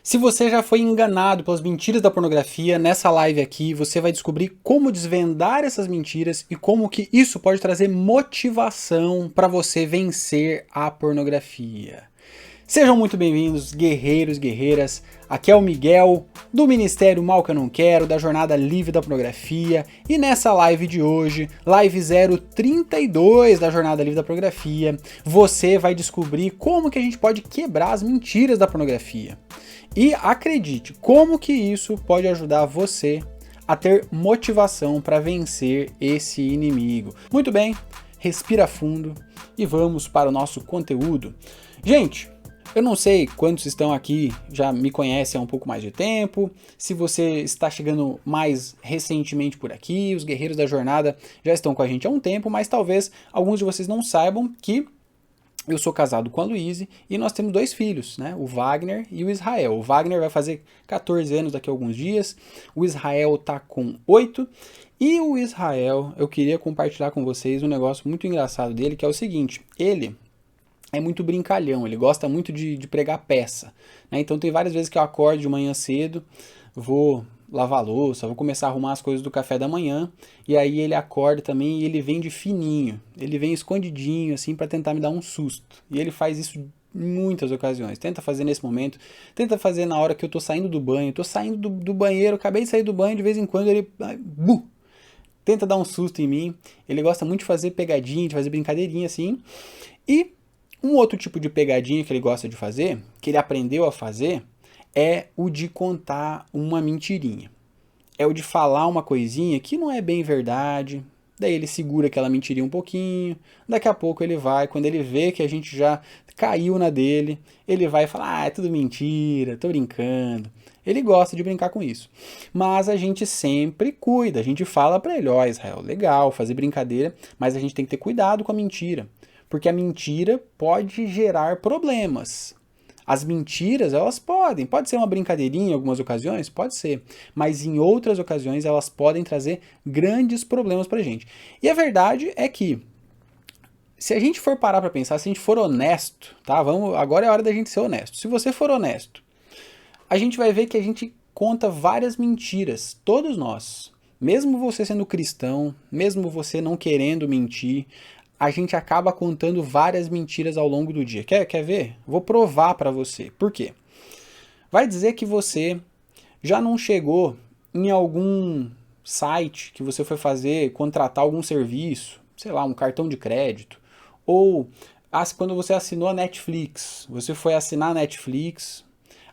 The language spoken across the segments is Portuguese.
Se você já foi enganado pelas mentiras da pornografia, nessa live aqui você vai descobrir como desvendar essas mentiras e como que isso pode trazer motivação para você vencer a pornografia. Sejam muito bem-vindos, guerreiros e guerreiras. Aqui é o Miguel, do Ministério Mal Que Eu Não Quero, da Jornada Livre da Pornografia. E nessa live de hoje, live 032 da Jornada Livre da Pornografia, você vai descobrir como que a gente pode quebrar as mentiras da pornografia. E acredite, como que isso pode ajudar você a ter motivação para vencer esse inimigo. Muito bem, respira fundo e vamos para o nosso conteúdo. Gente, eu não sei quantos estão aqui, já me conhecem há um pouco mais de tempo, se você está chegando mais recentemente por aqui, os guerreiros da jornada já estão com a gente há um tempo, mas talvez alguns de vocês não saibam que eu sou casado com a Luíse e nós temos dois filhos, né? O Wagner e o Israel. O Wagner vai fazer 14 anos daqui a alguns dias, o Israel tá com 8. E o Israel, eu queria compartilhar com vocês um negócio muito engraçado dele, que é o seguinte: ele é muito brincalhão, ele gosta muito de pregar peça, né? Então tem várias vezes que eu acordo de manhã cedo, vou lavar a louça, vou começar a arrumar as coisas do café da manhã, e aí ele acorda também e ele vem de fininho, ele vem escondidinho assim para tentar me dar um susto. E ele faz isso em muitas ocasiões. Tenta fazer nesse momento, tenta fazer na hora que eu tô saindo do banho, tô saindo do banheiro, acabei de sair do banho, de vez em quando ele tenta dar um susto em mim. Ele gosta muito de fazer pegadinha, de fazer brincadeirinha assim. E um outro tipo de pegadinha que ele gosta de fazer, que ele aprendeu a fazer, é o de contar uma mentirinha. É o de falar uma coisinha que não é bem verdade, daí ele segura aquela mentirinha um pouquinho, daqui a pouco ele vai, quando ele vê que a gente já caiu na dele, ele vai falar, é tudo mentira, tô brincando. Ele gosta de brincar com isso. Mas a gente sempre cuida, a gente fala pra ele, ó, Israel, legal, fazer brincadeira, mas a gente tem que ter cuidado com a mentira. Porque a mentira pode gerar problemas. As mentiras, elas pode ser uma brincadeirinha em algumas ocasiões, pode ser, mas em outras ocasiões elas podem trazer grandes problemas pra gente. E a verdade é que, se a gente for parar pra pensar, se a gente for honesto, tá? Agora é a hora da gente ser honesto. Se você for honesto, a gente vai ver que a gente conta várias mentiras, todos nós. Mesmo você sendo cristão, mesmo você não querendo mentir, a gente acaba contando várias mentiras ao longo do dia. Quer ver? Vou provar para você. Por quê? Vai dizer que você já não chegou em algum site que você foi fazer, contratar algum serviço, sei lá, um cartão de crédito, ou quando você assinou a Netflix, você foi assinar a Netflix,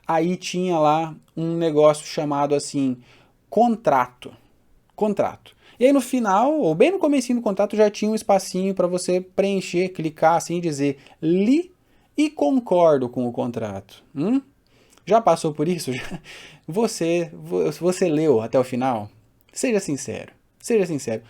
aí tinha lá um negócio chamado assim, contrato. Contrato. E aí no final, ou bem no comecinho do contrato, já tinha um espacinho para você preencher, clicar assim e dizer li e concordo com o contrato. Já passou por isso? Você leu até o final? Seja sincero. Seja sincero.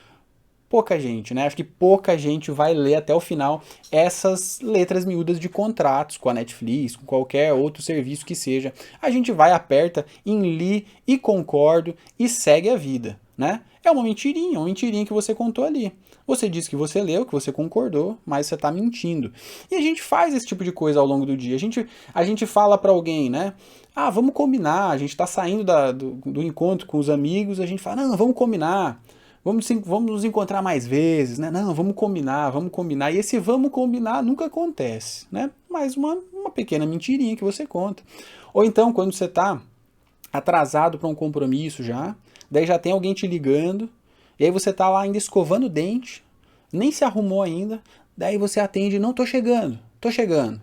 Pouca gente, né? Acho que pouca gente vai ler até o final essas letras miúdas de contratos com a Netflix, com qualquer outro serviço que seja. A gente vai, aperta em li e concordo e segue a vida, né? É uma mentirinha que você contou ali. Você disse que você leu, que você concordou, mas você está mentindo. E a gente faz esse tipo de coisa ao longo do dia. A gente fala para alguém, né? Ah, vamos combinar. A gente está saindo do encontro com os amigos, a gente fala, não, vamos combinar. Vamos nos encontrar mais vezes, né? Não, vamos combinar, vamos combinar. E esse vamos combinar nunca acontece, né? Mais uma pequena mentirinha que você conta. Ou então, quando você está atrasado para um compromisso já, daí já tem alguém te ligando, e aí você tá lá ainda escovando o dente, nem se arrumou ainda, daí você atende, não, tô chegando, tô chegando.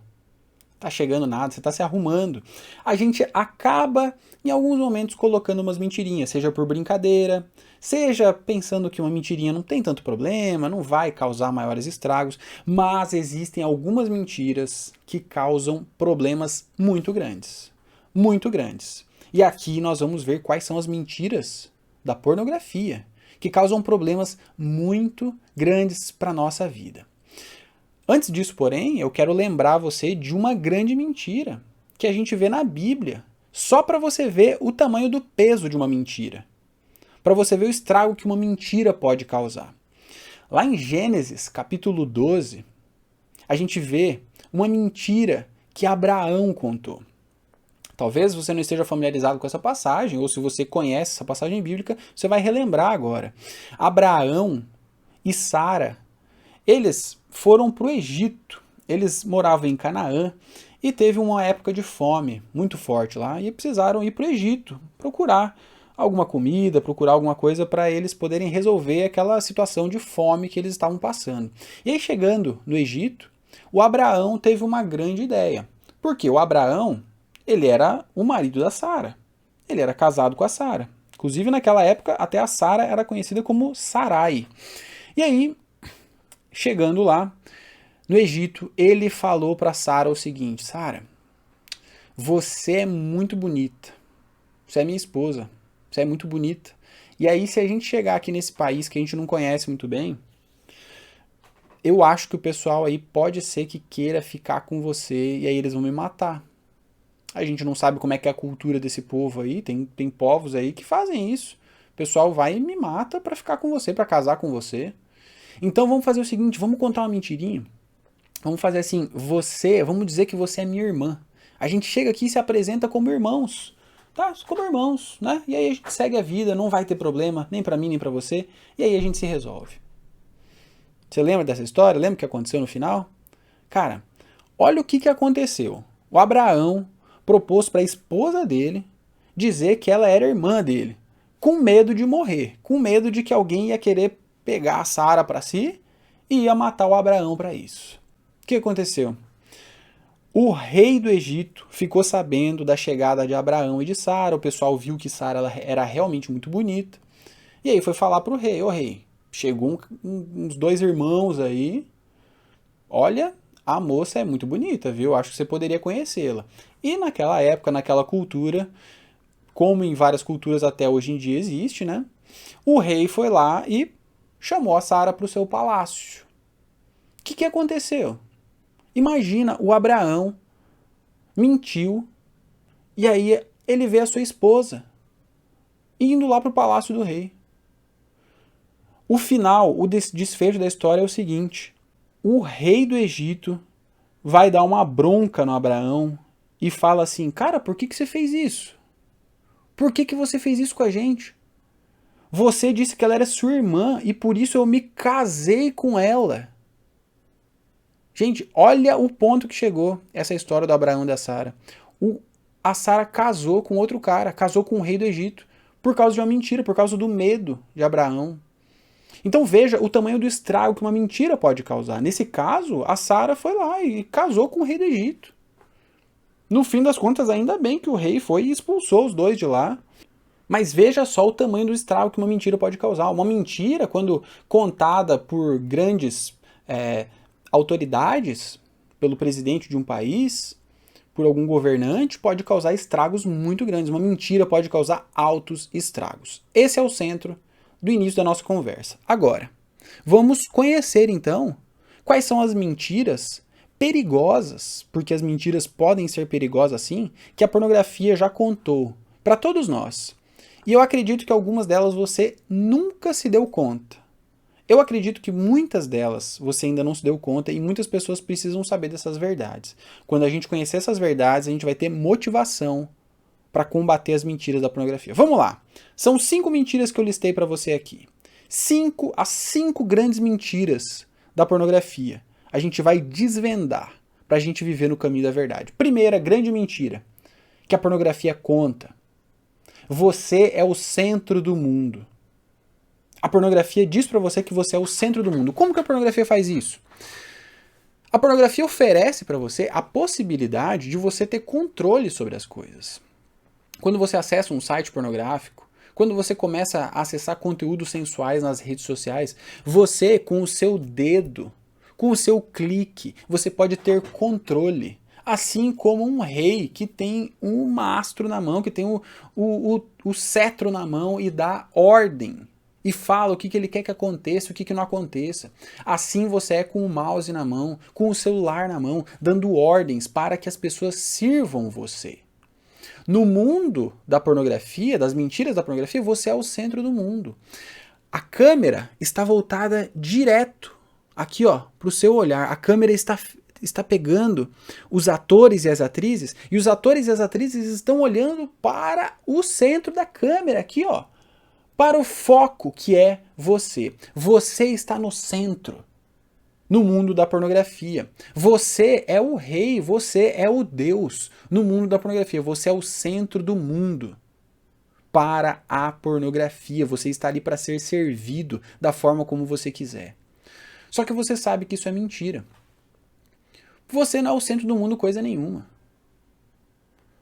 Tá chegando nada, você tá se arrumando. A gente acaba, em alguns momentos, colocando umas mentirinhas, seja por brincadeira, seja pensando que uma mentirinha não tem tanto problema, não vai causar maiores estragos, mas existem algumas mentiras que causam problemas muito grandes. Muito grandes. E aqui nós vamos ver quais são as mentiras da pornografia, que causam problemas muito grandes para a nossa vida. Antes disso, porém, eu quero lembrar você de uma grande mentira que a gente vê na Bíblia, só para você ver o tamanho do peso de uma mentira, para você ver o estrago que uma mentira pode causar. Lá em Gênesis, capítulo 12, a gente vê uma mentira que Abraão contou. Talvez você não esteja familiarizado com essa passagem, ou se você conhece essa passagem bíblica, você vai relembrar agora. Abraão e Sara, eles foram para o Egito, eles moravam em Canaã e teve uma época de fome muito forte lá e precisaram ir para o Egito procurar alguma comida, procurar alguma coisa para eles poderem resolver aquela situação de fome que eles estavam passando. E aí, chegando no Egito, o Abraão teve uma grande ideia. Porque o Abraão, ele era o marido da Sara. Ele era casado com a Sara. Inclusive, naquela época, até a Sara era conhecida como Sarai. E aí, chegando lá, no Egito, ele falou para Sara o seguinte: Sara, você é muito bonita. Você é minha esposa. Você é muito bonita. E aí, se a gente chegar aqui nesse país que a gente não conhece muito bem, eu acho que o pessoal aí pode ser que queira ficar com você e aí eles vão me matar. A gente não sabe como é que é a cultura desse povo aí. Tem povos aí que fazem isso. O pessoal vai e me mata pra ficar com você, pra casar com você. Então vamos fazer o seguinte, vamos contar uma mentirinha. Vamos fazer assim, vamos dizer que você é minha irmã. A gente chega aqui e se apresenta como irmãos. Tá, como irmãos, né? E aí a gente segue a vida, não vai ter problema, nem pra mim, nem pra você. E aí a gente se resolve. Você lembra dessa história? Lembra o que aconteceu no final? Cara, olha o que aconteceu. O Abraão propôs para a esposa dele dizer que ela era irmã dele, com medo de morrer, com medo de que alguém ia querer pegar a Sara para si e ia matar o Abraão para isso. O que aconteceu? O rei do Egito ficou sabendo da chegada de Abraão e de Sara, o pessoal viu que Sara era realmente muito bonita, e aí foi falar para o rei: ô rei, chegou uns dois irmãos aí, olha, a moça é muito bonita, viu? Acho que você poderia conhecê-la. E naquela época, naquela cultura, como em várias culturas até hoje em dia existe, né? O rei foi lá e chamou a Sara para o seu palácio. O que aconteceu? Imagina, o Abraão mentiu e aí ele vê a sua esposa indo lá para o palácio do rei. O final, o desfecho da história é o seguinte: o rei do Egito vai dar uma bronca no Abraão e fala assim: cara, por que você fez isso? Por que você fez isso com a gente? Você disse que ela era sua irmã e por isso eu me casei com ela. Gente, olha o ponto que chegou essa história do Abraão e da Sara. A Sara casou com outro cara, casou com o rei do Egito, por causa de uma mentira, por causa do medo de Abraão. Então veja o tamanho do estrago que uma mentira pode causar. Nesse caso, a Sara foi lá e casou com o rei do Egito. No fim das contas, ainda bem que o rei foi e expulsou os dois de lá. Mas veja só o tamanho do estrago que uma mentira pode causar. Uma mentira, quando contada por grandes autoridades, pelo presidente de um país, por algum governante, pode causar estragos muito grandes. Uma mentira pode causar altos estragos. Esse é o centro do início da nossa conversa. Agora, vamos conhecer então quais são as mentiras perigosas, porque as mentiras podem ser perigosas sim, que a pornografia já contou para todos nós. E eu acredito que algumas delas você nunca se deu conta. Eu acredito que muitas delas você ainda não se deu conta e muitas pessoas precisam saber dessas verdades. Quando a gente conhecer essas verdades, a gente vai ter motivação para combater as mentiras da pornografia. Vamos lá. São 5 mentiras que eu listei para você aqui. As 5 grandes mentiras da pornografia. A gente vai desvendar para a gente viver no caminho da verdade. Primeira grande mentira que a pornografia conta: você é o centro do mundo. A pornografia diz para você que você é o centro do mundo. Como que a pornografia faz isso? A pornografia oferece para você a possibilidade de você ter controle sobre as coisas. Quando você acessa um site pornográfico, quando você começa a acessar conteúdos sensuais nas redes sociais, você, com o seu dedo, com o seu clique, você pode ter controle. Assim como um rei que tem um mastro na mão, que tem o cetro na mão e dá ordem. E fala o que ele quer que aconteça, o que não aconteça. Assim você é com o mouse na mão, com o celular na mão, dando ordens para que as pessoas sirvam você. No mundo da pornografia, das mentiras da pornografia, você é o centro do mundo. A câmera está voltada direto aqui, ó, para o seu olhar. A câmera está está pegando os atores e as atrizes, e os atores e as atrizes estão olhando para o centro da câmera, aqui, ó, para o foco que é você. Você está no centro, no mundo da pornografia. Você é o rei, você é o Deus no mundo da pornografia. Você é o centro do mundo para a pornografia. Você está ali para ser servido da forma como você quiser. Só que você sabe que isso é mentira. Você não é o centro do mundo coisa nenhuma.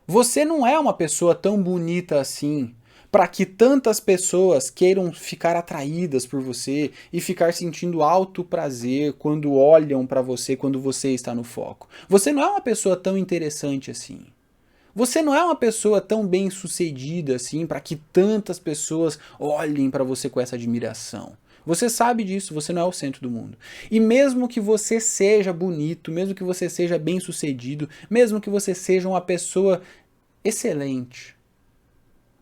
Você não é uma pessoa tão bonita assim para que tantas pessoas queiram ficar atraídas por você e ficar sentindo alto prazer quando olham para você, quando você está no foco. Você não é uma pessoa tão interessante assim. Você não é uma pessoa tão bem-sucedida assim para que tantas pessoas olhem para você com essa admiração. Você sabe disso, você não é o centro do mundo. E mesmo que você seja bonito, mesmo que você seja bem-sucedido, mesmo que você seja uma pessoa excelente,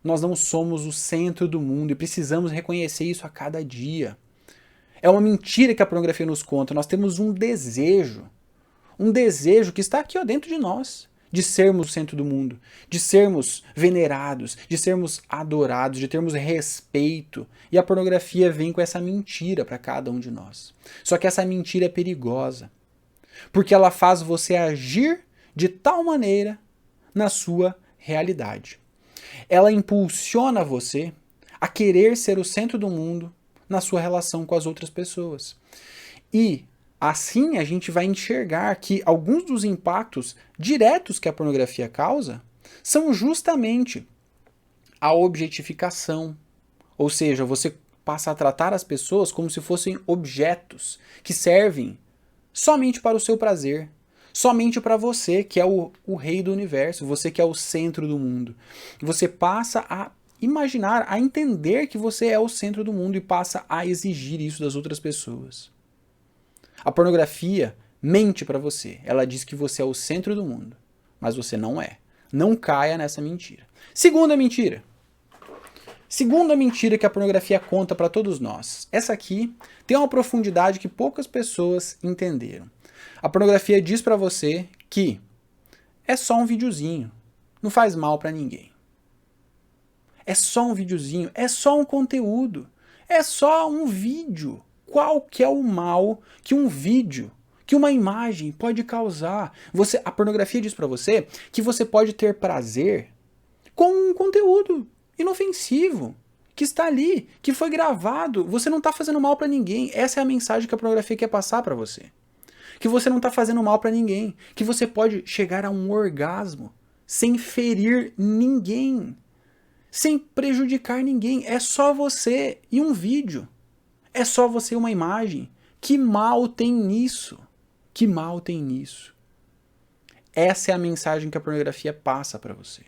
nós não somos o centro do mundo e precisamos reconhecer isso a cada dia. É uma mentira que a pornografia nos conta. Nós temos um desejo que está aqui ó, dentro de nós, de sermos o centro do mundo, de sermos venerados, de sermos adorados, de termos respeito. E a pornografia vem com essa mentira para cada um de nós. Só que essa mentira é perigosa, porque ela faz você agir de tal maneira na sua realidade. Ela impulsiona você a querer ser o centro do mundo na sua relação com as outras pessoas. E assim a gente vai enxergar que alguns dos impactos diretos que a pornografia causa são justamente a objetificação. Ou seja, você passa a tratar as pessoas como se fossem objetos que servem somente para o seu prazer. Somente para você, que é o rei do universo, você que é o centro do mundo. Você passa a imaginar, a entender que você é o centro do mundo e passa a exigir isso das outras pessoas. A pornografia mente para você. Ela diz que você é o centro do mundo, mas você não é. Não caia nessa mentira. Segunda mentira. Segunda mentira que a pornografia conta para todos nós. Essa aqui tem uma profundidade que poucas pessoas entenderam. A pornografia diz para você que é só um videozinho, não faz mal para ninguém. É só um videozinho, é só um conteúdo, é só um vídeo. Qual que é o mal que um vídeo, que uma imagem pode causar? A pornografia diz para você que você pode ter prazer com um conteúdo inofensivo, que está ali, que foi gravado. Você não está fazendo mal para ninguém. Essa é a mensagem que a pornografia quer passar para você. Que você não está fazendo mal para ninguém, que você pode chegar a um orgasmo sem ferir ninguém, sem prejudicar ninguém. É só você e um vídeo. É só você e uma imagem. Que mal tem nisso? Que mal tem nisso? Essa é a mensagem que a pornografia passa para você.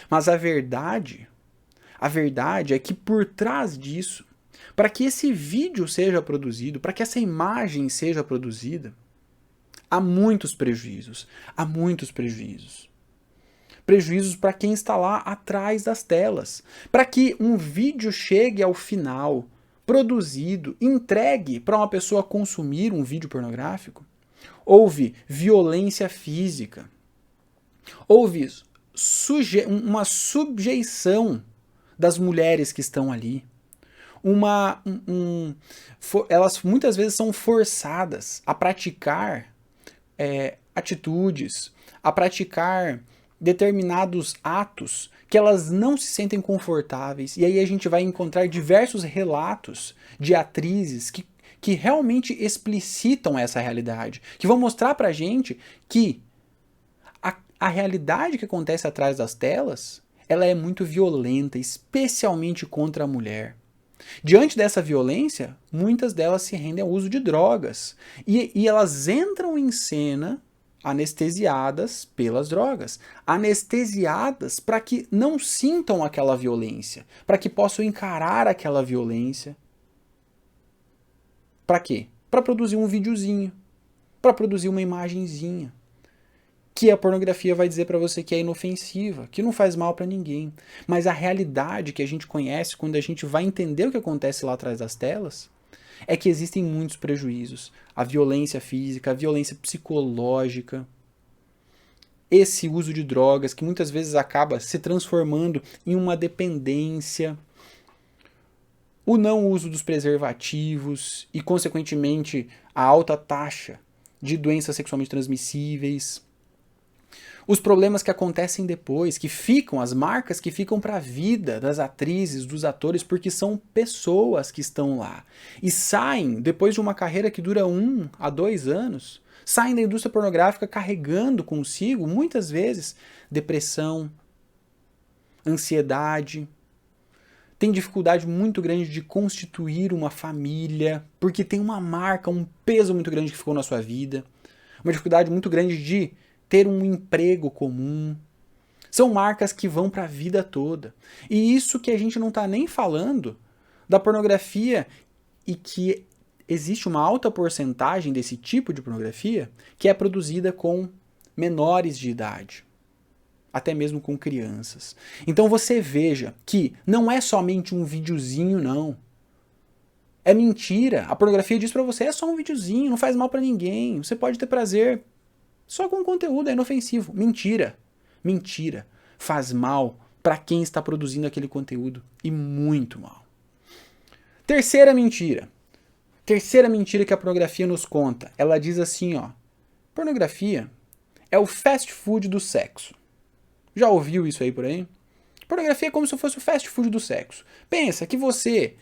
Mas a verdade é que por trás disso, para que esse vídeo seja produzido, para que essa imagem seja produzida, há muitos prejuízos. Há muitos prejuízos. Prejuízos para quem está lá atrás das telas. Para que um vídeo chegue ao final, produzido, entregue para uma pessoa consumir um vídeo pornográfico, houve violência física. Houve uma subjeição das mulheres que estão ali. Elas muitas vezes são forçadas a praticar atitudes, a praticar determinados atos que elas não se sentem confortáveis. E aí a gente vai encontrar diversos relatos de atrizes que realmente explicitam essa realidade, que vão mostrar pra gente que a realidade que acontece atrás das telas, ela é muito violenta, especialmente contra a mulher. Diante dessa violência, muitas delas se rendem ao uso de drogas. E elas entram em cena anestesiadas pelas drogas. Anestesiadas para que não sintam aquela violência. Para que possam encarar aquela violência. Para quê? Para produzir um videozinho. Para produzir uma imagenzinha. Que a pornografia vai dizer para você que é inofensiva, que não faz mal para ninguém. Mas a realidade que a gente conhece quando a gente vai entender o que acontece lá atrás das telas, é que existem muitos prejuízos. A violência física, a violência psicológica, esse uso de drogas que muitas vezes acaba se transformando em uma dependência, o não uso dos preservativos e, consequentemente, a alta taxa de doenças sexualmente transmissíveis, os problemas que acontecem depois, que ficam, as marcas que ficam para a vida das atrizes, dos atores, porque são pessoas que estão lá e saem, depois de uma carreira que dura 1 a 2 anos, saem da indústria pornográfica carregando consigo, muitas vezes, depressão, ansiedade, tem dificuldade muito grande de constituir uma família, porque tem uma marca, um peso muito grande que ficou na sua vida, uma dificuldade muito grande de ter um emprego comum. São marcas que vão para a vida toda. E isso que a gente não está nem falando da pornografia e que existe uma alta porcentagem desse tipo de pornografia que é produzida com menores de idade, até mesmo com crianças. Então você veja que não é somente um videozinho, não. É mentira. A pornografia diz pra você, é só um videozinho, não faz mal pra ninguém, você pode ter prazer só com o conteúdo, é inofensivo. Mentira. Mentira. Faz mal pra quem está produzindo aquele conteúdo, e muito mal. Terceira mentira. Terceira mentira que a pornografia nos conta. Ela diz assim, ó: pornografia é o fast food do sexo. Já ouviu isso aí por aí? Pornografia é como se fosse o fast food do sexo. Pensa que você,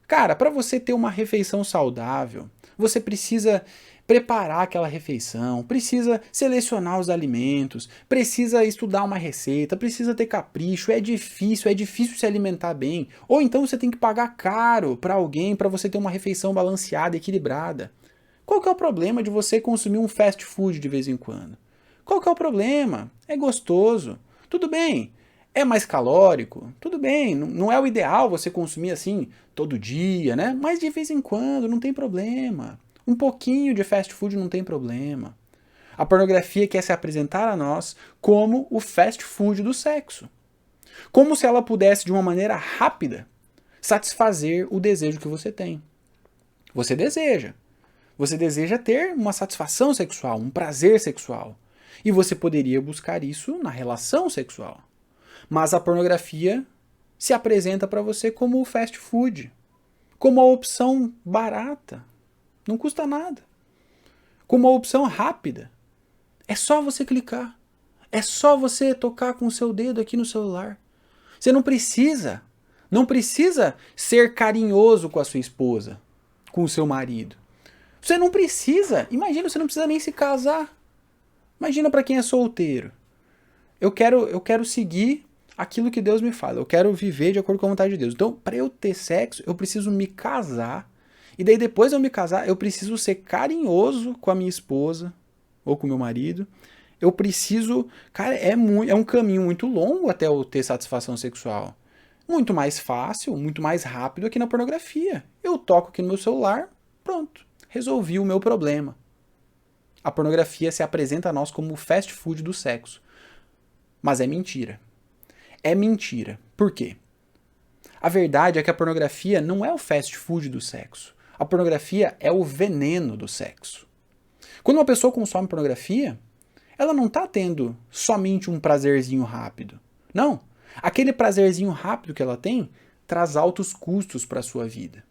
cara, para você ter uma refeição saudável, você precisa preparar aquela refeição, precisa selecionar os alimentos, precisa estudar uma receita, precisa ter capricho, é difícil se alimentar bem. Ou então você tem que pagar caro para alguém para você ter uma refeição balanceada, equilibrada. Qual que é o problema de você consumir um fast food de vez em quando? Qual que é o problema? É gostoso. Tudo bem, é mais calórico, tudo bem, não é o ideal você consumir assim todo dia, né? Mas de vez em quando, não tem problema. Um pouquinho de fast food não tem problema. A pornografia quer se apresentar a nós como o fast food do sexo. Como se ela pudesse, de uma maneira rápida, satisfazer o desejo que você tem. Você deseja. Você deseja ter uma satisfação sexual, um prazer sexual. E você poderia buscar isso na relação sexual. Mas a pornografia se apresenta para você como o fast food, como a opção barata, não custa nada, como a opção rápida. É só você clicar, é só você tocar com o seu dedo aqui no celular. Você não precisa ser carinhoso com a sua esposa, com o seu marido. Você não precisa, imagina, você não precisa nem se casar. Imagina para quem é solteiro. Eu quero seguir aquilo que Deus me fala. Eu quero viver de acordo com a vontade de Deus. Então, para eu ter sexo, eu preciso me casar. E daí, depois de eu me casar, eu preciso ser carinhoso com a minha esposa ou com o meu marido. Eu preciso... Cara, é um caminho muito longo até eu ter satisfação sexual. Muito mais fácil, muito mais rápido aqui na pornografia. Eu toco aqui no meu celular, pronto. Resolvi o meu problema. A pornografia se apresenta a nós como o fast food do sexo. Mas é mentira. É mentira. Por quê? A verdade é que a pornografia não é o fast food do sexo. A pornografia é o veneno do sexo. Quando uma pessoa consome pornografia, ela não está tendo somente um prazerzinho rápido. Não. Aquele prazerzinho rápido que ela tem traz altos custos para a sua vida.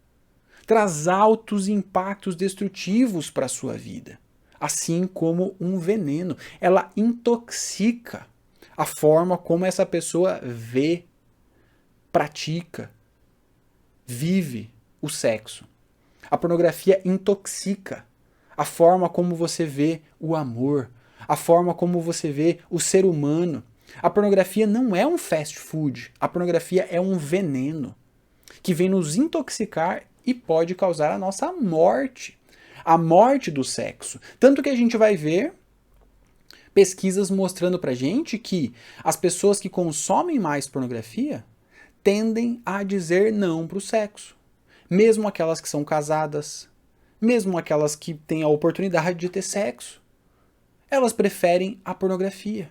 Traz altos impactos destrutivos para a sua vida. Assim como um veneno. Ela intoxica a forma como essa pessoa vê, pratica, vive o sexo. A pornografia intoxica a forma como você vê o amor, a forma como você vê o ser humano. A pornografia não é um fast food. A pornografia é um veneno que vem nos intoxicar e pode causar a nossa morte. A morte do sexo. Tanto que a gente vai ver pesquisas mostrando pra gente que as pessoas que consomem mais pornografia tendem a dizer não pro sexo. Mesmo aquelas que são casadas, mesmo aquelas que têm a oportunidade de ter sexo. Elas preferem a pornografia.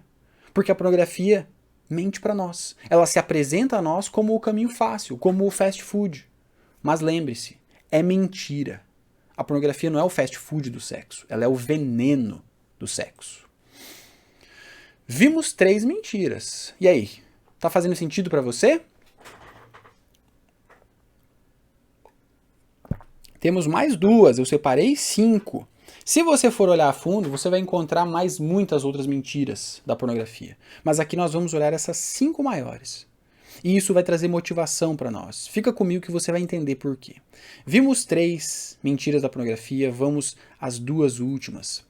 Porque a pornografia mente pra nós. Ela se apresenta a nós como o caminho fácil, como o fast food. Mas lembre-se, é mentira. A pornografia não é o fast food do sexo, ela é o veneno do sexo. Vimos 3 mentiras. E aí? Tá fazendo sentido para você? Temos mais 2, eu separei 5. Se você for olhar a fundo, você vai encontrar mais muitas outras mentiras da pornografia. Mas aqui nós vamos olhar essas 5 maiores. E isso vai trazer motivação para nós. Fica comigo que você vai entender por quê. Vimos 3 mentiras da pornografia, vamos às 2 últimas.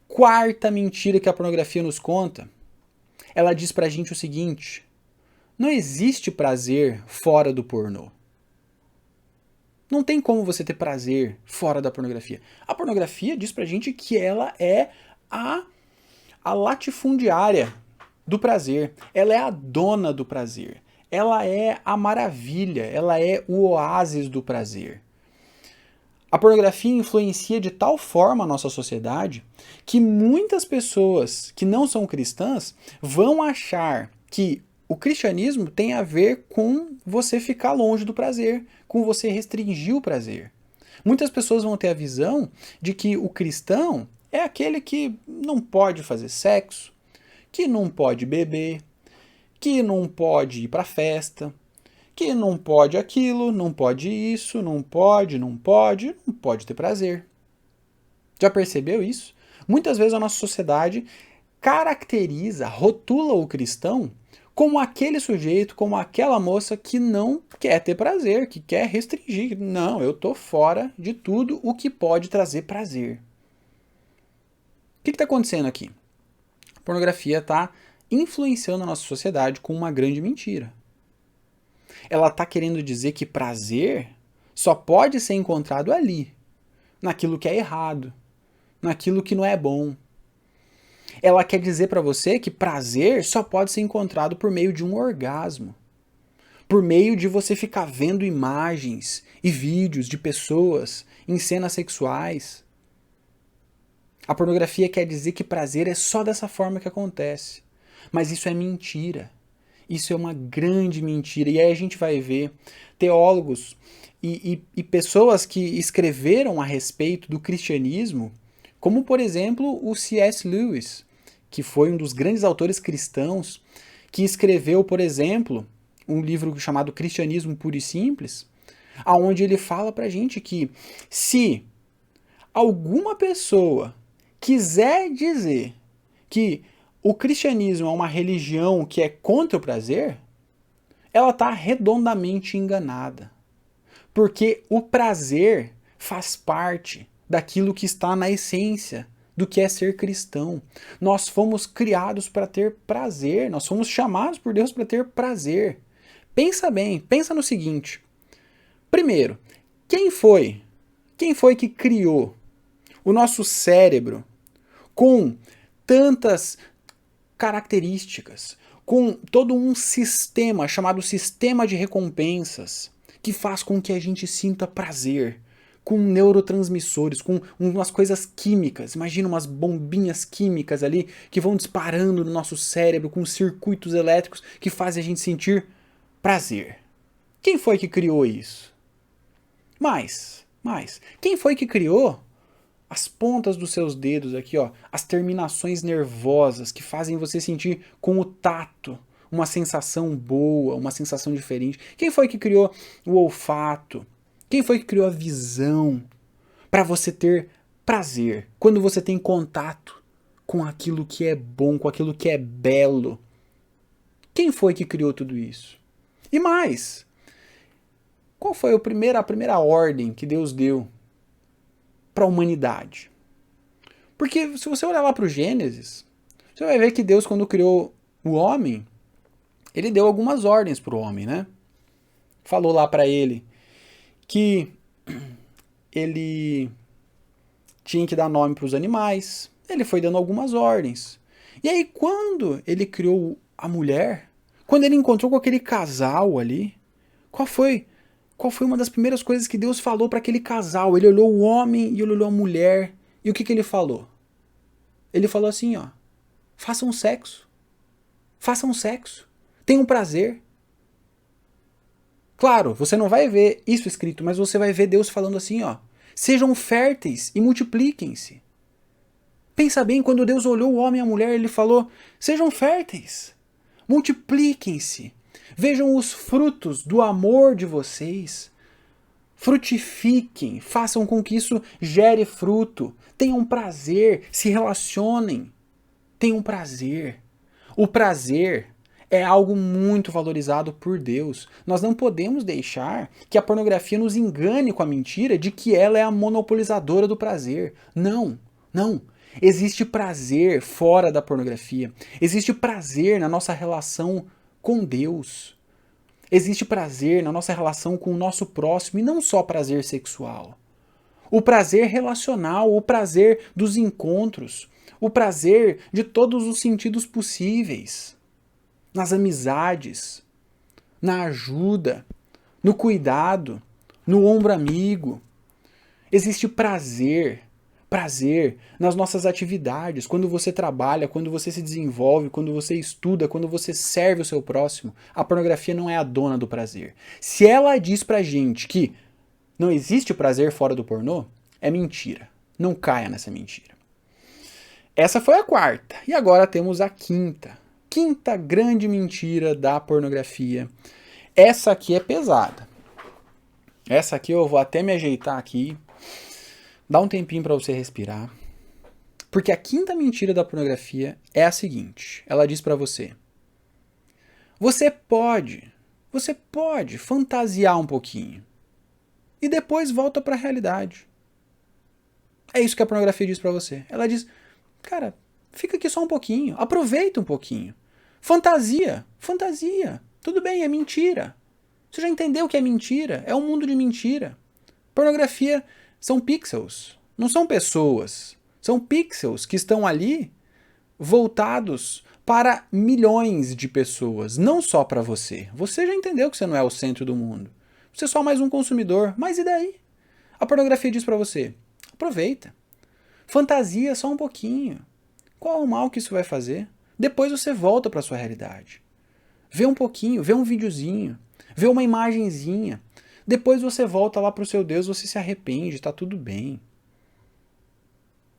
Quarta mentira que a pornografia nos conta, ela diz pra gente o seguinte: não existe prazer fora do pornô. Não tem como você ter prazer fora da pornografia. A pornografia diz pra gente que ela é a latifundiária do prazer. Ela é a dona do prazer. Ela é a maravilha. Ela é o oásis do prazer. A pornografia influencia de tal forma a nossa sociedade que muitas pessoas que não são cristãs vão achar que o cristianismo tem a ver com você ficar longe do prazer, com você restringir o prazer. Muitas pessoas vão ter a visão de que o cristão é aquele que não pode fazer sexo, que não pode beber, que não pode ir para festa, que não pode aquilo, não pode isso, não pode ter prazer. Já percebeu isso? Muitas vezes a nossa sociedade caracteriza, rotula o cristão como aquele sujeito, como aquela moça que não quer ter prazer, que quer restringir. Não, eu tô fora de tudo o que pode trazer prazer. O que está acontecendo aqui? A pornografia está influenciando a nossa sociedade com uma grande mentira. Ela está querendo dizer que prazer só pode ser encontrado ali, naquilo que é errado, naquilo que não é bom. Ela quer dizer para você que prazer só pode ser encontrado por meio de um orgasmo, por meio de você ficar vendo imagens e vídeos de pessoas em cenas sexuais. A pornografia quer dizer que prazer é só dessa forma que acontece. Mas isso é mentira. Isso é uma grande mentira. E aí a gente vai ver teólogos e pessoas que escreveram a respeito do cristianismo, como por exemplo o C.S. Lewis, que foi um dos grandes autores cristãos, que escreveu, por exemplo, um livro chamado Cristianismo Puro e Simples, aonde ele fala pra gente que se alguma pessoa quiser dizer que o cristianismo é uma religião que é contra o prazer, ela está redondamente enganada. Porque o prazer faz parte daquilo que está na essência do que é ser cristão. Nós fomos criados para ter prazer, nós fomos chamados por Deus para ter prazer. Pensa bem, pensa no seguinte. Primeiro, quem foi que criou o nosso cérebro com tantas características, com todo um sistema chamado sistema de recompensas, que faz com que a gente sinta prazer, com neurotransmissores, com umas coisas químicas. Imagina umas bombinhas químicas ali que vão disparando no nosso cérebro, com circuitos elétricos que fazem a gente sentir prazer. Quem foi que criou isso? Mais. Quem foi que criou as pontas dos seus dedos aqui, ó, as terminações nervosas que fazem você sentir com o tato uma sensação boa, uma sensação diferente? Quem foi que criou o olfato? Quem foi que criou a visão para você ter prazer quando você tem contato com aquilo que é bom, com aquilo que é belo? Quem foi que criou tudo isso? E mais, qual foi a primeira ordem que Deus deu para a humanidade? Porque se você olhar lá para o Gênesis, você vai ver que Deus, quando criou o homem, ele deu algumas ordens para o homem, né? Falou lá para ele que ele tinha que dar nome para os animais. Ele foi dando algumas ordens. E aí, quando ele criou a mulher, quando ele encontrou com aquele casal ali, qual foi uma das primeiras coisas que Deus falou para aquele casal? Ele olhou o homem e ele olhou a mulher. E o que ele falou? Ele falou assim, ó: façam sexo. Façam sexo. Tenham prazer. Claro, você não vai ver isso escrito, mas você vai ver Deus falando assim, ó. Sejam férteis e multipliquem-se. Pensa bem, quando Deus olhou o homem e a mulher, ele falou, sejam férteis, multipliquem-se, vejam os frutos do amor de vocês, frutifiquem, façam com que isso gere fruto, tenham prazer, se relacionem, tenham prazer. O prazer é algo muito valorizado por Deus. Nós não podemos deixar que a pornografia nos engane com a mentira de que ela é a monopolizadora do prazer. Não, não. Existe prazer fora da pornografia. Existe prazer na nossa relação com Deus. Existe prazer na nossa relação com o nosso próximo e não só prazer sexual. O prazer relacional, o prazer dos encontros, o prazer de todos os sentidos possíveis. Nas amizades, na ajuda, no cuidado, no ombro amigo. Existe prazer nas nossas atividades, quando você trabalha, quando você se desenvolve, quando você estuda, quando você serve o seu próximo. A pornografia não é a dona do prazer. Se ela diz pra gente que não existe prazer fora do pornô, é mentira. Não caia nessa mentira. Essa foi a quarta. E agora temos a quinta. Quinta grande mentira da pornografia. Essa aqui é pesada. Essa aqui eu vou até me ajeitar aqui. Dá um tempinho para você respirar. Porque a quinta mentira da pornografia é a seguinte. Ela diz para você. Você pode fantasiar um pouquinho. E depois volta para a realidade. É isso que a pornografia diz para você. Ela diz, cara, fica aqui só um pouquinho. Aproveita um pouquinho. Fantasia. Tudo bem, é mentira. Você já entendeu que é mentira? É um mundo de mentira. Pornografia são pixels, não são pessoas. São pixels que estão ali voltados para milhões de pessoas, não só para você. Você já entendeu que você não é o centro do mundo. Você é só mais um consumidor. Mas e daí? A pornografia diz para você, aproveita. Fantasia só um pouquinho. Qual é o mal que isso vai fazer? Depois você volta para sua realidade. Vê um pouquinho, vê um videozinho, vê uma imagenzinha. Depois você volta lá para o seu Deus, você se arrepende, está tudo bem.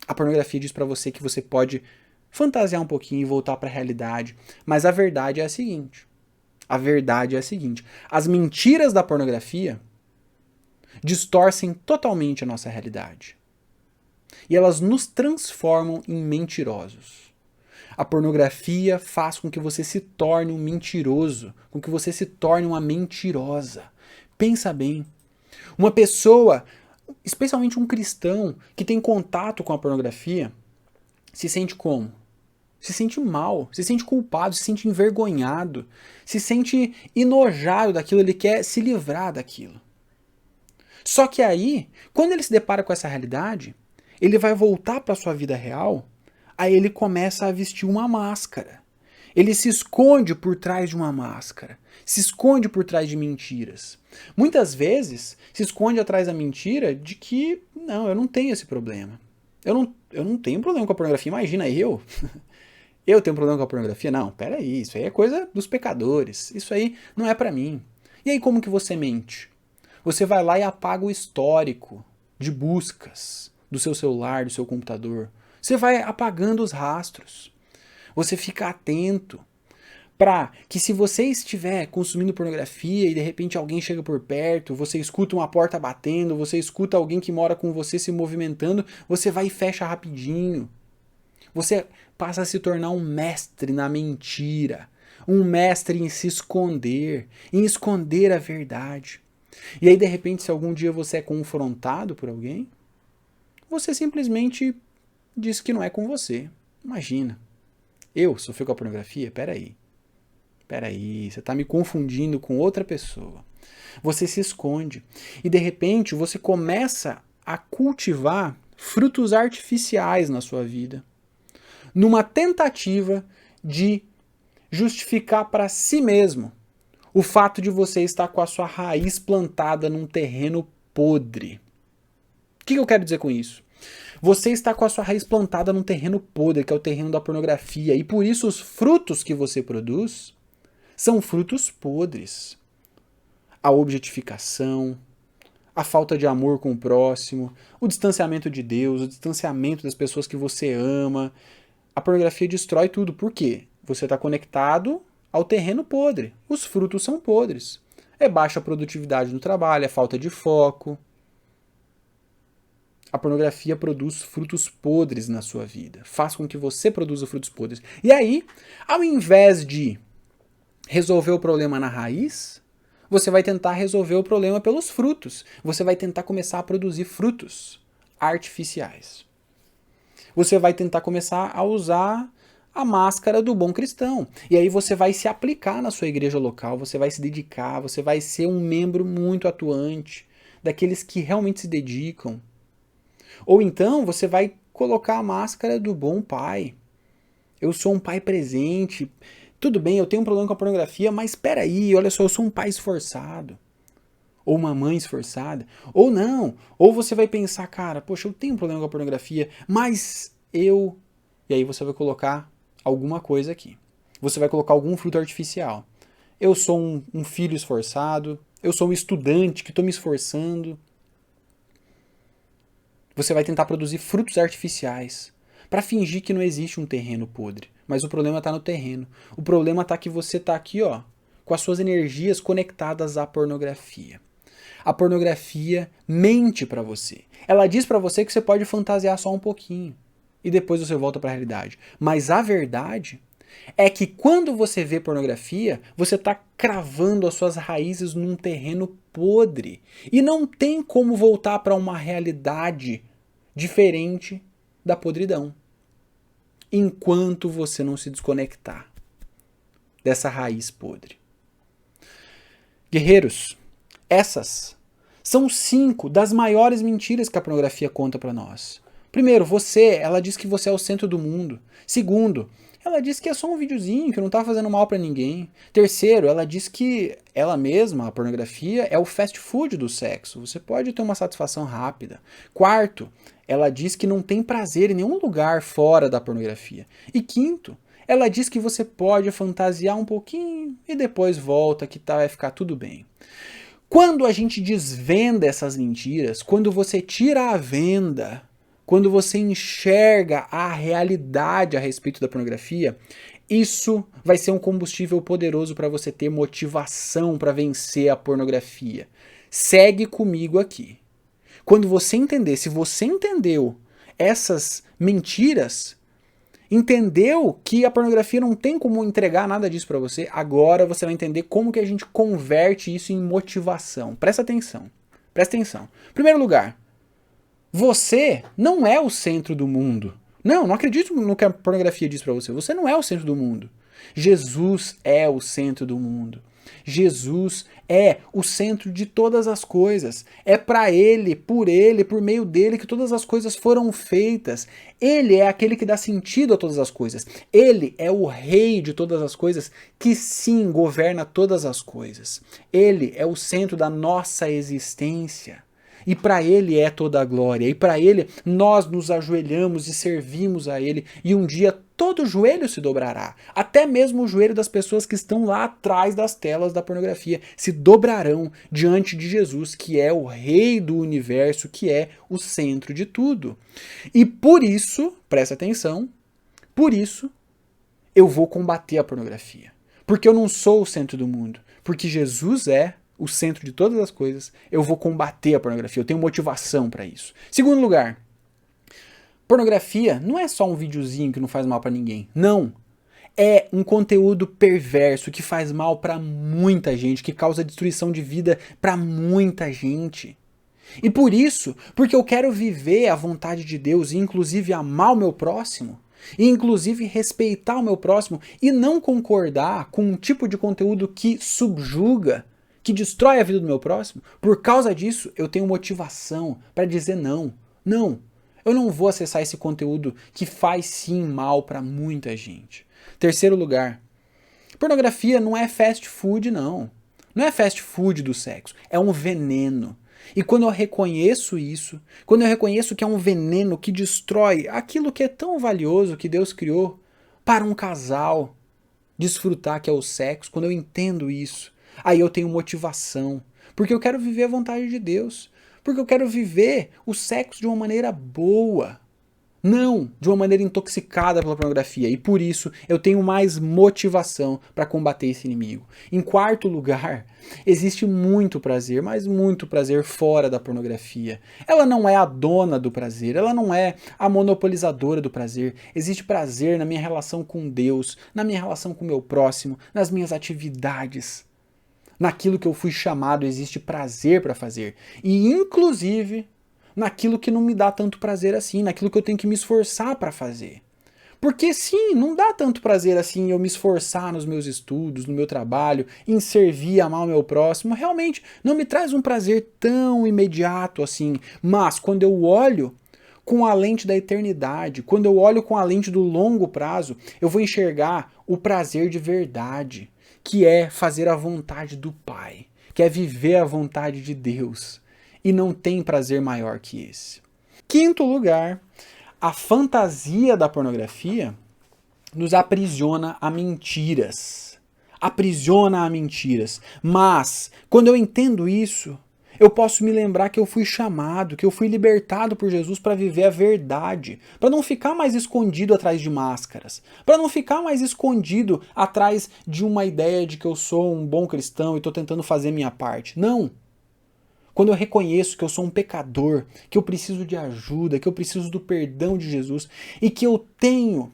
A pornografia diz para você que você pode fantasiar um pouquinho e voltar para a realidade. Mas a verdade é a seguinte. As mentiras da pornografia distorcem totalmente a nossa realidade. E elas nos transformam em mentirosos. A pornografia faz com que você se torne um mentiroso, com que você se torne uma mentirosa. Pensa bem. Uma pessoa, especialmente um cristão, que tem contato com a pornografia, se sente como? Se sente mal, se sente culpado, se sente envergonhado, se sente enojado daquilo, ele quer se livrar daquilo. Só que aí, quando ele se depara com essa realidade, ele vai voltar para a sua vida real, aí ele começa a vestir uma máscara. Ele se esconde por trás de uma máscara. Se esconde por trás de mentiras. Muitas vezes se esconde atrás da mentira de que, não, eu não tenho esse problema. Eu não tenho problema com a pornografia. Imagina eu. Eu tenho problema com a pornografia? Não, peraí, isso aí é coisa dos pecadores. Isso aí não é pra mim. E aí como que você mente? Você vai lá e apaga o histórico de buscas do seu celular, do seu computador. Você vai apagando os rastros. Você fica atento para que se você estiver consumindo pornografia e de repente alguém chega por perto, você escuta uma porta batendo, você escuta alguém que mora com você se movimentando, você vai e fecha rapidinho. Você passa a se tornar um mestre na mentira, um mestre em se esconder, em esconder a verdade. E aí de repente se algum dia você é confrontado por alguém, você simplesmente diz que não é com você. Imagina. Eu sofri com a pornografia? Peraí, você está me confundindo com outra pessoa. Você se esconde. E de repente você começa a cultivar frutos artificiais na sua vida. Numa tentativa de justificar para si mesmo o fato de você estar com a sua raiz plantada num terreno podre. O que eu quero dizer com isso? Você está com a sua raiz plantada num terreno podre, que é o terreno da pornografia, e por isso os frutos que você produz são frutos podres. a objetificação, a falta de amor com o próximo, o distanciamento de Deus, o distanciamento das pessoas que você ama. A pornografia destrói tudo. Por quê? Você está conectado ao terreno podre. Os frutos são podres. É baixa produtividade no trabalho, é falta de foco. A pornografia produz frutos podres na sua vida. Faz com que você produza frutos podres. E aí, ao invés de resolver o problema na raiz, você vai tentar resolver o problema pelos frutos. Você vai tentar começar a produzir frutos artificiais. Você vai tentar começar a usar a máscara do bom cristão. E aí você vai se aplicar na sua igreja local, você vai se dedicar, você vai ser um membro muito atuante, daqueles que realmente se dedicam. Ou então você vai colocar a máscara do bom pai. Eu sou um pai presente. Tudo bem, eu tenho um problema com a pornografia, mas espera aí, olha só, eu sou um pai esforçado. Ou uma mãe esforçada. Ou não. Ou você vai pensar, cara, poxa, eu tenho um problema com a pornografia, mas eu... E aí você vai colocar alguma coisa aqui. Você vai colocar algum fruto artificial. Eu sou um filho esforçado. Eu sou um estudante que estou me esforçando. Você vai tentar produzir frutos artificiais para fingir que não existe um terreno podre. Mas o problema está no terreno. O problema está que você está aqui, ó, com as suas energias conectadas à pornografia. A pornografia mente para você. Ela diz para você que você pode fantasiar só um pouquinho e depois você volta para a realidade. Mas a verdade é que quando você vê pornografia, você está cravando as suas raízes num terreno podre e não tem como voltar para uma realidade diferente da podridão, enquanto você não se desconectar dessa raiz podre. Guerreiros, essas são 5 das maiores mentiras que a pornografia conta para nós. Primeiro, ela diz que você é o centro do mundo. Segundo, ela diz que é só um videozinho, que não tá fazendo mal para ninguém. Terceiro, ela diz que ela mesma, a pornografia, é o fast food do sexo. Você pode ter uma satisfação rápida. Quarto, ela diz que não tem prazer em nenhum lugar fora da pornografia. E quinto, ela diz que você pode fantasiar um pouquinho e depois volta, que vai ficar tudo bem. Quando a gente desvenda essas mentiras, quando você tira a venda, quando você enxerga a realidade a respeito da pornografia, isso vai ser um combustível poderoso para você ter motivação para vencer a pornografia. Segue comigo aqui. Quando você entender, se você entendeu essas mentiras, entendeu que a pornografia não tem como entregar nada disso para você, agora você vai entender como que a gente converte isso em motivação. Presta atenção. Presta atenção. Primeiro lugar, você não é o centro do mundo. Não acredito no que a pornografia diz para você. Você não é o centro do mundo. Jesus é o centro do mundo. Jesus é o centro de todas as coisas. É para ele, por meio dele que todas as coisas foram feitas. Ele é aquele que dá sentido a todas as coisas. Ele é o rei de todas as coisas que sim governa todas as coisas. Ele é o centro da nossa existência. E para ele é toda a glória. E para ele nós nos ajoelhamos e servimos a ele. E um dia todo joelho se dobrará. Até mesmo o joelho das pessoas que estão lá atrás das telas da pornografia se dobrarão diante de Jesus, que é o rei do universo, que é o centro de tudo. E por isso, presta atenção, por isso eu vou combater a pornografia. Porque eu não sou o centro do mundo. Porque Jesus é o centro de todas as coisas. Eu vou combater a pornografia. Eu tenho motivação para isso. Segundo lugar, pornografia não é só um videozinho que não faz mal para ninguém. Não. É um conteúdo perverso que faz mal para muita gente, que causa destruição de vida para muita gente. E por isso, porque eu quero viver a vontade de Deus e inclusive amar o meu próximo, e inclusive respeitar o meu próximo e não concordar com um tipo de conteúdo que subjuga, que destrói a vida do meu próximo, por causa disso eu tenho motivação para dizer não. Não. Eu não vou acessar esse conteúdo que faz sim mal para muita gente. Terceiro lugar, pornografia não é fast food, não. Não é fast food do sexo, é um veneno. E quando eu reconheço isso, quando eu reconheço que é um veneno que destrói aquilo que é tão valioso que Deus criou para um casal desfrutar, que é o sexo, quando eu entendo isso, aí eu tenho motivação porque eu quero viver a vontade de Deus, porque eu quero viver o sexo de uma maneira boa, não de uma maneira intoxicada pela pornografia, e por isso eu tenho mais motivação para combater esse inimigo. Em quarto lugar, existe muito prazer, mas muito prazer fora da pornografia. Ela não é a dona do prazer, ela não é a monopolizadora do prazer. Existe prazer na minha relação com Deus, na minha relação com o meu próximo, nas minhas atividades. Naquilo que eu fui chamado existe prazer para fazer. E inclusive naquilo que não me dá tanto prazer assim, naquilo que eu tenho que me esforçar para fazer. Porque sim, não dá tanto prazer assim eu me esforçar nos meus estudos, no meu trabalho, em servir, amar o meu próximo. Realmente não me traz um prazer tão imediato assim. Mas quando eu olho com a lente da eternidade, quando eu olho com a lente do longo prazo, eu vou enxergar o prazer de verdade, que é fazer a vontade do Pai, que é viver a vontade de Deus. E não tem prazer maior que esse. Quinto lugar, a fantasia da pornografia nos aprisiona a mentiras. Aprisiona a mentiras. Mas, quando eu entendo isso, eu posso me lembrar que eu fui chamado, que eu fui libertado por Jesus para viver a verdade, para não ficar mais escondido atrás de máscaras, para não ficar mais escondido atrás de uma ideia de que eu sou um bom cristão e estou tentando fazer minha parte. Não! Quando eu reconheço que eu sou um pecador, que eu preciso de ajuda, que eu preciso do perdão de Jesus e que eu tenho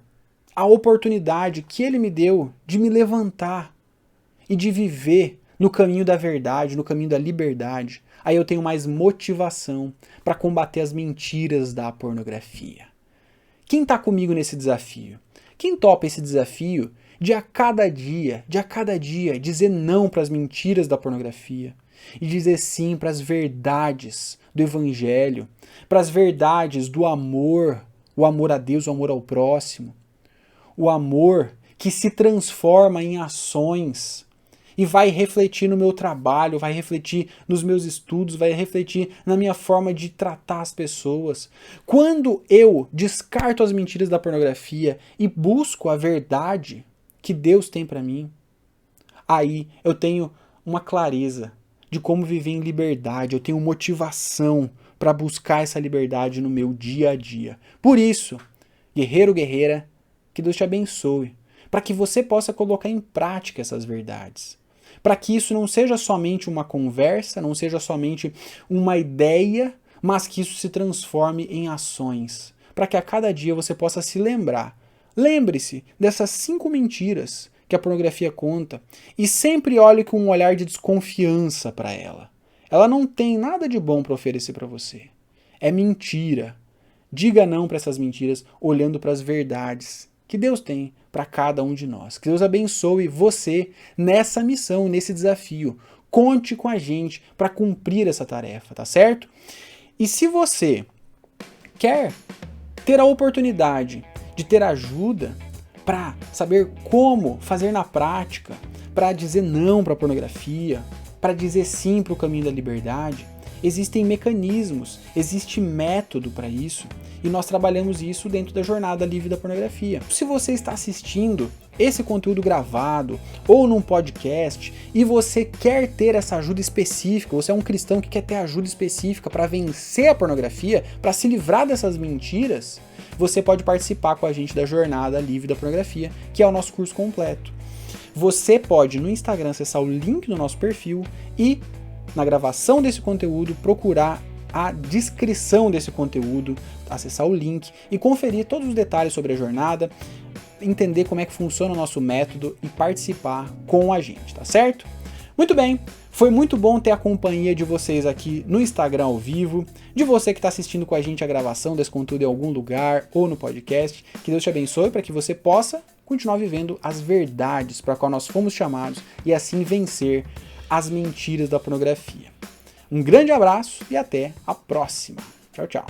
a oportunidade que Ele me deu de me levantar e de viver no caminho da verdade, no caminho da liberdade, aí eu tenho mais motivação para combater as mentiras da pornografia. Quem está comigo nesse desafio? Quem topa esse desafio de a cada dia, dizer não para as mentiras da pornografia e dizer sim para as verdades do Evangelho, para as verdades do amor, o amor a Deus, o amor ao próximo, o amor que se transforma em ações e vai refletir no meu trabalho, vai refletir nos meus estudos, vai refletir na minha forma de tratar as pessoas. Quando eu descarto as mentiras da pornografia e busco a verdade que Deus tem para mim, aí eu tenho uma clareza de como viver em liberdade, eu tenho motivação para buscar essa liberdade no meu dia a dia. Por isso, guerreiro, guerreira, que Deus te abençoe, para que você possa colocar em prática essas verdades. Para que isso não seja somente uma conversa, não seja somente uma ideia, mas que isso se transforme em ações. Para que a cada dia você possa se lembrar. Lembre-se dessas 5 mentiras que a pornografia conta e sempre olhe com um olhar de desconfiança para ela. Ela não tem nada de bom para oferecer para você. É mentira. Diga não para essas mentiras olhando para as verdades que Deus tem para cada um de nós. Que Deus abençoe você nessa missão, nesse desafio. Conte com a gente para cumprir essa tarefa, tá certo? E se você quer ter a oportunidade de ter ajuda para saber como fazer na prática, para dizer não para a pornografia, para dizer sim para o caminho da liberdade, existem mecanismos, existe método para isso, e nós trabalhamos isso dentro da Jornada Livre da Pornografia. Se você está assistindo esse conteúdo gravado ou num podcast e você quer ter essa ajuda específica, você é um cristão que quer ter ajuda específica para vencer a pornografia, para se livrar dessas mentiras, você pode participar com a gente da Jornada Livre da Pornografia, que é o nosso curso completo. Você pode no Instagram acessar o link do nosso perfil e na gravação desse conteúdo procurar a descrição desse conteúdo, acessar o link e conferir todos os detalhes sobre a jornada, entender como é que funciona o nosso método e participar com a gente, tá certo? Muito bem, foi muito bom ter a companhia de vocês aqui no Instagram ao vivo, de você que está assistindo com a gente a gravação desse conteúdo em algum lugar ou no podcast. Que Deus te abençoe para que você possa continuar vivendo as verdades para qual nós fomos chamados e assim vencer as mentiras da pornografia. Um grande abraço e até a próxima. Tchau, tchau.